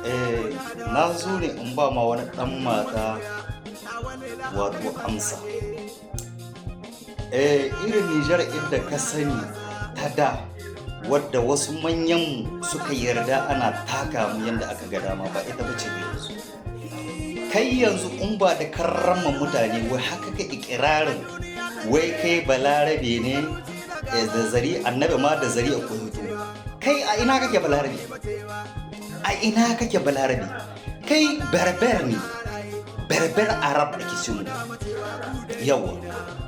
Eh, na zo ne in ba ma wani ɗan mata wato amsa. Irin Nijar inda ka sani ta da wadda wasu manyan suka yarda ana taka mu yadda aka ga dama ba ita bace ba yanzu. Kai yanzu in ba da karrama mutane wai haka ka ikirarin wai kai balarabe ne da zari annabi ma da zari a kuhutu. Kai a ina kake balarabe? A ina kake balarabe? Kai berber ne, berber arab ake ce mu. Yawa,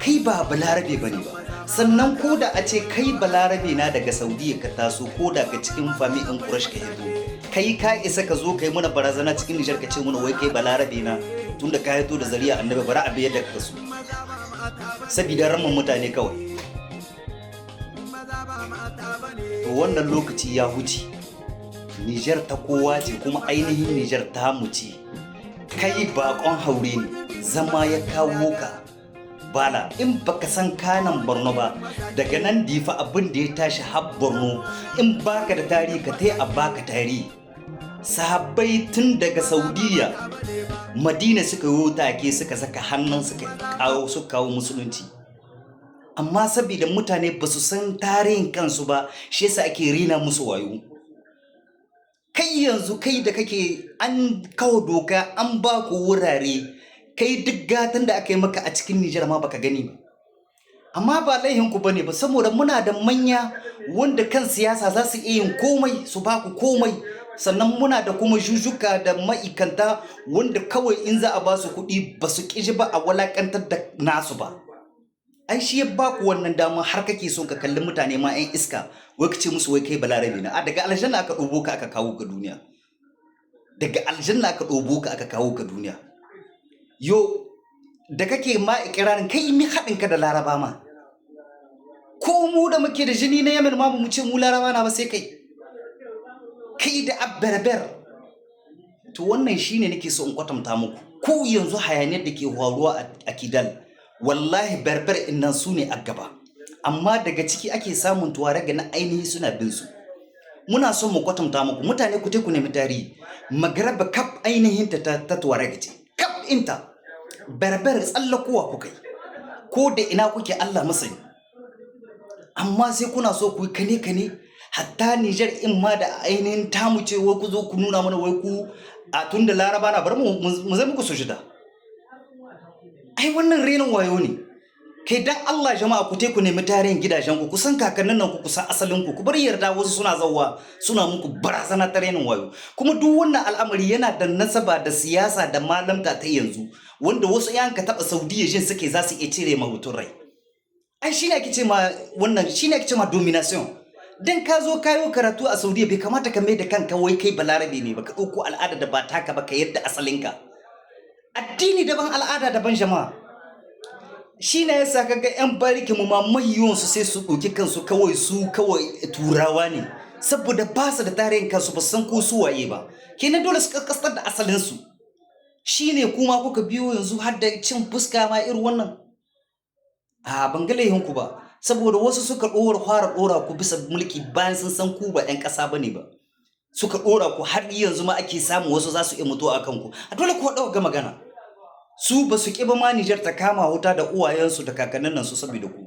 kai ba balarabe bane ba. Sannan ko da a ce kai balarabe na daga Saudiya ka taso ko da ka cikin fami in Quraysh ka hito. Kai ka isa ka zo kai muna barazana cikin Nijar ka ce muna wai kai balarabe na tunda ka hito da zariya annabi bara a biyar da ka so. Sabida ramman mutane kawai. To wannan lokaci ya huce. Nijar ta kowa ce kuma ainihin Nijar ta mu ce. Kai bakon haure ne zama ya kawo ka. Bala in baka san kanan Borno ba daga nan difa abin da ya tashi har Borno in baka da tarihi ka tai a baka tarihi. Sahabbai tun daga Saudiya Madina suka yi take suka saka hannun suka kawo musulunci. Amma saboda mutane ba su san tarihin kansu ba shi yasa ake rina musu wayo. Kai yanzu kai da kake an kawo doka an ba ku wurare kai duk gatan da aka yi maka a cikin Nijar ma baka gani ba. Amma ba laihinku bane ba saboda muna da manya wanda kan siyasa za su iya yin komai su ba ku komai. Sannan muna da kuma jujuka da ma'aikanta wanda kawai in za a ba su kuɗi ba su ƙiji ba a walakantar da nasu ba. Ai shi ya ba ku wannan dama har kake son ka kalli mutane ma 'yan iska wai ka ce musu wai kai balarabe na. A daga aljanna aka ɗobo ka aka kawo ka duniya. Daga aljanna aka ɗobo ka aka kawo ka duniya. Yo da kake ma ikirarin kai mi haɗin ka da laraba ma. Ko mu da muke da jini na Yemen ma mu ce mu laraba na ba sai kai. Kai da abberber. To wannan shine nake so in kwatanta muku. Ku yanzu hayaniyar da ke faruwa a Kidal. Wallahi berber innan su ne a gaba. Amma daga ciki ake samun tuwarega na ainihi suna bin su. Muna son mu kwatanta muku mutane ku te ku nemi tarihi. Magraba kap ainihin ta tuwarega ce. Kap inta berber tsallakowa kuka yi. Ko da ina kuke Allah masani. Amma sai kuna so ku yi kane hatta Nijar in ma da ainihin tamu ce wai ku zo ku nuna mana wai ku a tunda laraba na bar mu zai muku sujada. Ai wannan renin wayo ne. Kai dan Allah jama'a ku te ku nemi tarihin gidajen ku kusan kakannin nan ku kusan asalin ku bar yarda wasu suna zawwa suna muku barazana ta renin wayo. Kuma duk wannan al'amari yana da nasaba da siyasa da malamta ta yanzu wanda wasu yan ka taba Saudiya jin suke za su iya cire ma mutun rai. Ai shine ake ce ma wannan shine ake ce ma domination. Dan ka zo kayo karatu a Saudiya bai kamata ka mai da kanka wai kai balarabe ne ba ka dauko al'ada da ba taka ba ka yadda asalinka. Addini daban al'ada daban jama'a. Shi ne yasa kaga yan bariki mu ma mahiyonsu sai su ɗauki kansu kawai su kawai turawa ne saboda ba su da tarihin kansu ba san ko su waye ba kenan dole su kaskastar da asalin su shine kuma kuka biyo yanzu har da cin fuska ma irin wannan a ban ga laihin ku ba saboda wasu suka fara dora ku bisa mulki bayan sun san ku ba yan ƙasa bane ba suka dora ku har yanzu ma ake samu wasu za su iya mutuwa akan ku a dole ku ga magana su ba su ƙi ba ma Nijar ta kama wuta da uwayensu da kakannin nan su saboda ku